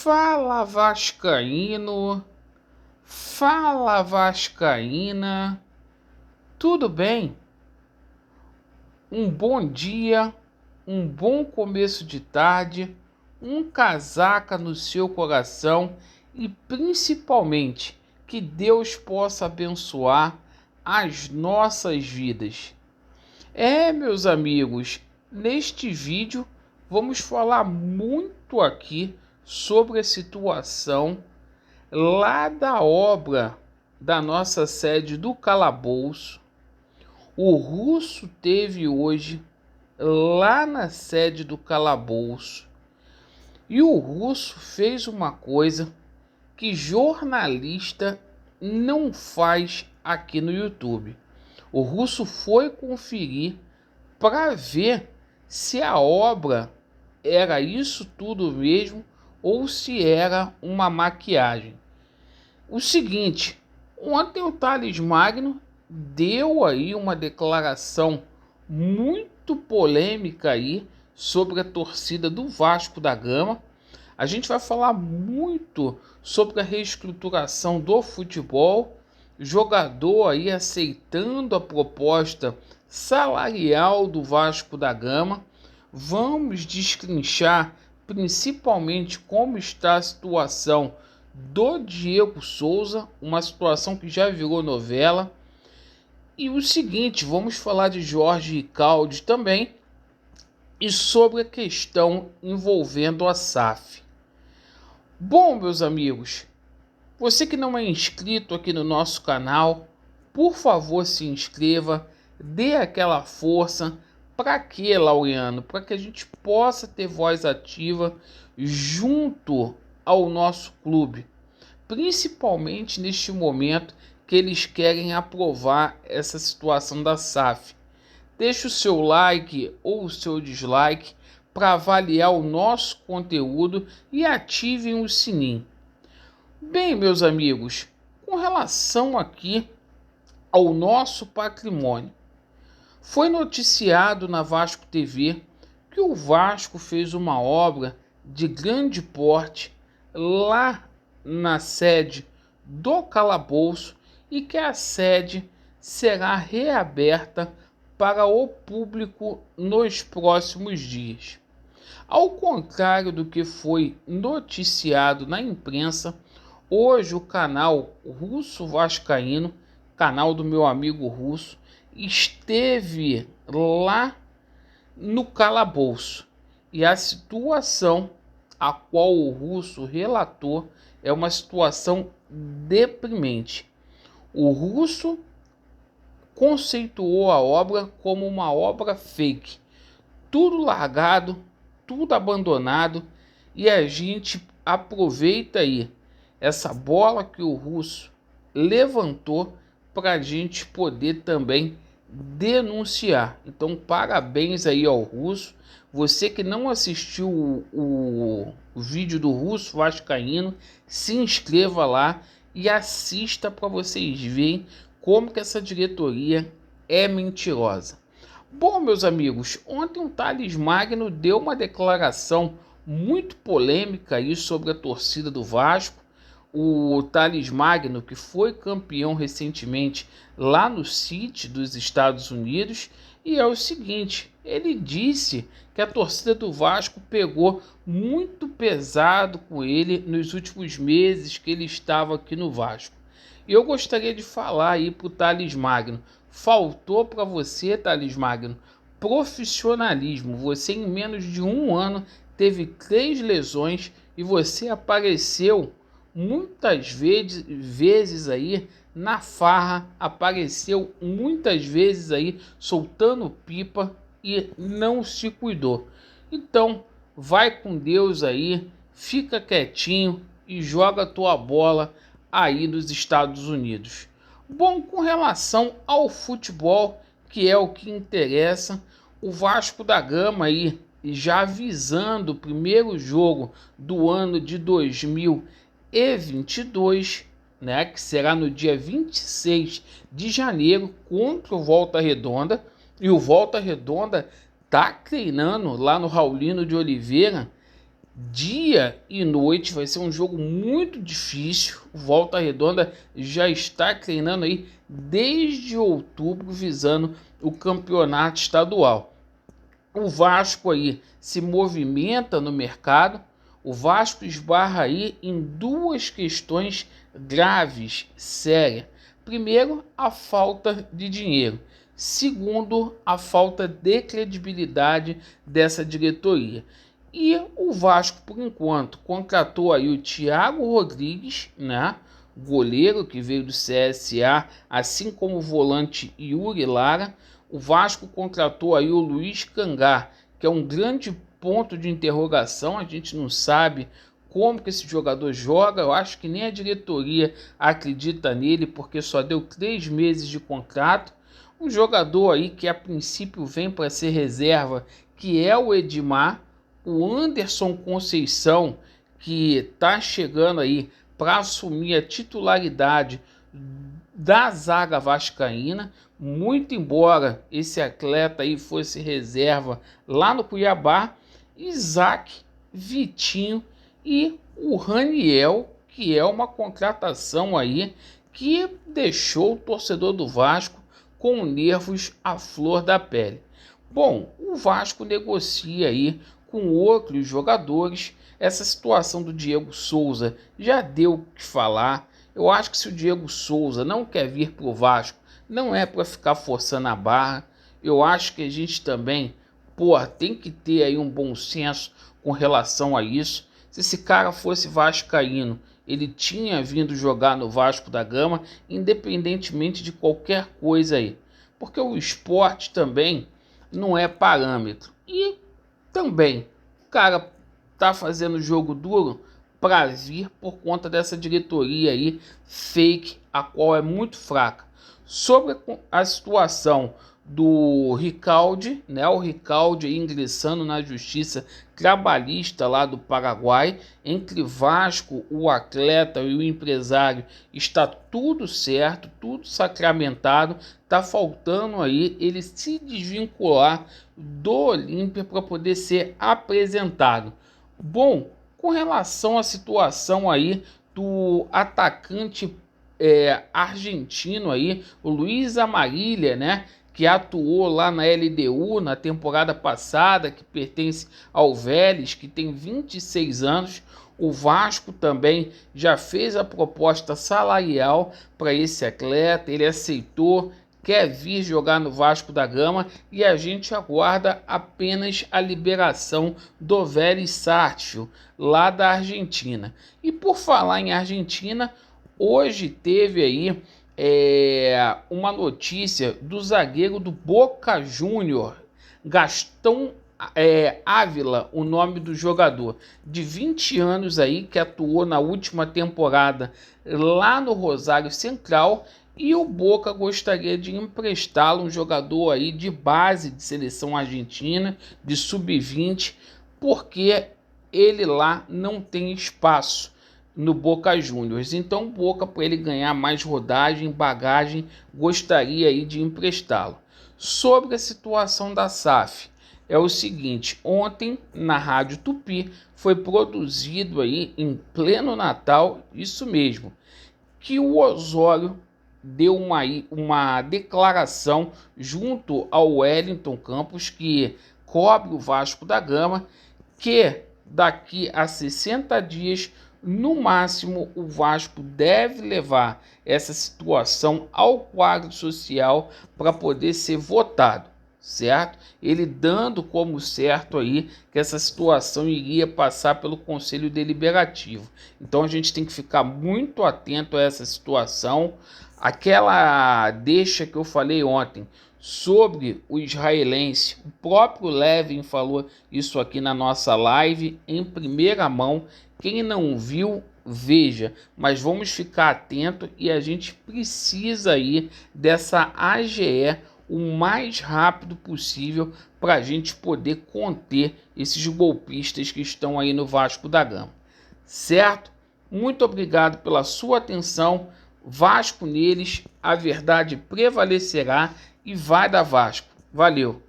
Fala Vascaíno, fala Vascaína, tudo bem? Um bom dia, um bom começo de tarde, um casaca no seu coração e principalmente que Deus possa abençoar as nossas vidas. Meus amigos, neste vídeo vamos falar muito aqui sobre a situação lá da obra da nossa sede do Calabouço. O Russo teve hoje lá na sede do Calabouço e o Russo fez uma coisa que jornalista não faz aqui no YouTube. O Russo foi conferir para ver se a obra era isso tudo mesmo ou se era uma maquiagem. O seguinte, ontem o Thales Magno deu aí uma declaração muito polêmica aí sobre a torcida do Vasco da Gama. A gente vai falar muito sobre a reestruturação do futebol, jogador aí aceitando a proposta salarial do Vasco da Gama. Vamos destrinchar principalmente como está a situação do Diego Souza, uma situação que já virou novela. E o seguinte, vamos falar de Jorge Riquelme também e sobre a questão envolvendo a SAF. Bom, meus amigos, você que não é inscrito aqui no nosso canal, por favor se inscreva, dê aquela força. Para que, Laureano? Para que a gente possa ter voz ativa junto ao nosso clube, principalmente neste momento que eles querem aprovar essa situação da SAF. Deixe o seu like ou o seu dislike para avaliar o nosso conteúdo e ativem o sininho. Bem, meus amigos, com relação aqui ao nosso patrimônio, foi noticiado na Vasco TV que o Vasco fez uma obra de grande porte lá na sede do Calabouço e que a sede será reaberta para o público nos próximos dias. Ao contrário do que foi noticiado na imprensa, hoje o canal Russo Vascaíno, canal do meu amigo Russo, esteve lá no Calabouço e a situação a qual o Russo relatou é uma situação deprimente. O Russo conceituou a obra como uma obra fake, tudo largado, tudo abandonado, e a gente aproveita aí essa bola que o Russo levantou para a gente poder também denunciar. Então, parabéns aí ao Russo. Você que não assistiu o vídeo do Russo Vascaíno, se inscreva lá e assista para vocês verem como que essa diretoria é mentirosa. Bom, meus amigos, ontem o Thales Magno deu uma declaração muito polêmica aí sobre a torcida do Vasco. O Thales Magno, que foi campeão recentemente lá no City dos Estados Unidos, e é o seguinte, ele disse que a torcida do Vasco pegou muito pesado com ele nos últimos meses que ele estava aqui no Vasco. E eu gostaria de falar aí para o Thales Magno, faltou para você, Thales Magno, profissionalismo. Você em menos de um ano teve 3 lesões e você apareceu muitas vezes aí na farra, apareceu muitas vezes aí soltando pipa e não se cuidou. Então vai com Deus aí, fica quietinho e joga a tua bola aí nos Estados Unidos. Bom, com relação ao futebol, que é o que interessa, o Vasco da Gama aí já avisando o primeiro jogo do ano de 2022, né, que será no dia 26 de janeiro contra o Volta Redonda, e o Volta Redonda tá treinando lá no Raulino de Oliveira dia e noite, vai ser um jogo muito difícil. O Volta Redonda já está treinando aí desde outubro, visando o campeonato estadual. O Vasco aí se movimenta no mercado. O Vasco esbarra aí em duas questões graves, sérias. Primeiro, a falta de dinheiro. Segundo, a falta de credibilidade dessa diretoria. E o Vasco, por enquanto, contratou aí o Thiago Rodrigues, né? Goleiro que veio do CSA, assim como o volante Yuri Lara. O Vasco contratou aí o Luiz Cangá, que é um grande ponto de interrogação. A gente não sabe como que esse jogador joga. Eu acho que nem a diretoria acredita nele, porque só deu 3 meses de contrato. Um jogador aí que a princípio vem para ser reserva, que é o Edmar. O Anderson Conceição, que está chegando aí para assumir a titularidade da zaga vascaína, muito embora esse atleta aí fosse reserva lá no Cuiabá. Isaac, Vitinho e o Raniel, que é uma contratação aí que deixou o torcedor do Vasco com nervos à flor da pele. Bom, o Vasco negocia aí com outros jogadores. Essa situação do Diego Souza já deu o que falar. Eu acho que se o Diego Souza não quer vir para o Vasco, não é para ficar forçando a barra. Eu acho que a gente também, tem que ter aí um bom senso com relação a isso. Se esse cara fosse vascaíno, ele tinha vindo jogar no Vasco da Gama, independentemente de qualquer coisa aí. Porque o esporte também não é parâmetro. E também, o cara tá fazendo jogo duro para vir por conta dessa diretoria aí fake, a qual é muito fraca. Sobre a situação do Ricaldi, né? O Ricaldi aí ingressando na justiça trabalhista lá do Paraguai. Entre Vasco, o atleta e o empresário está tudo certo, tudo sacramentado. Tá faltando aí ele se desvincular do Olímpia para poder ser apresentado. Bom, com relação à situação aí do atacante argentino aí, o Luiz Amarília, né? Que atuou lá na LDU na temporada passada, que pertence ao Vélez, que tem 26 anos. O Vasco também já fez a proposta salarial para esse atleta, ele aceitou, quer vir jogar no Vasco da Gama e a gente aguarda apenas a liberação do Vélez Sarsfield, lá da Argentina. E por falar em Argentina, hoje teve aí uma notícia do zagueiro do Boca Júnior, Gastão Ávila, o nome do jogador, de 20 anos aí, que atuou na última temporada lá no Rosário Central, e o Boca gostaria de emprestá-lo, um jogador aí de base de seleção argentina, de sub-20, porque ele lá não tem espaço no Boca Juniors. Então o Boca, para ele ganhar mais rodagem, bagagem, gostaria aí de emprestá-lo. Sobre a situação da SAF, é o seguinte: ontem na Rádio Tupi foi produzido aí em pleno Natal, isso mesmo, que o Osório deu uma declaração junto ao Wellington Campos, que cobre o Vasco da Gama, que daqui a 60 dias, no máximo, o Vasco deve levar essa situação ao quadro social para poder ser votado, certo? Ele dando como certo aí que essa situação iria passar pelo Conselho Deliberativo. Então a gente tem que ficar muito atento a essa situação. Aquela deixa que eu falei ontem sobre o israelense, o próprio Levin falou isso aqui na nossa live em primeira mão. Quem não viu, veja, mas vamos ficar atento e a gente precisa aí dessa AGE o mais rápido possível para a gente poder conter esses golpistas que estão aí no Vasco da Gama, certo? Muito obrigado pela sua atenção. Vasco neles, a verdade prevalecerá e vai dar Vasco. Valeu!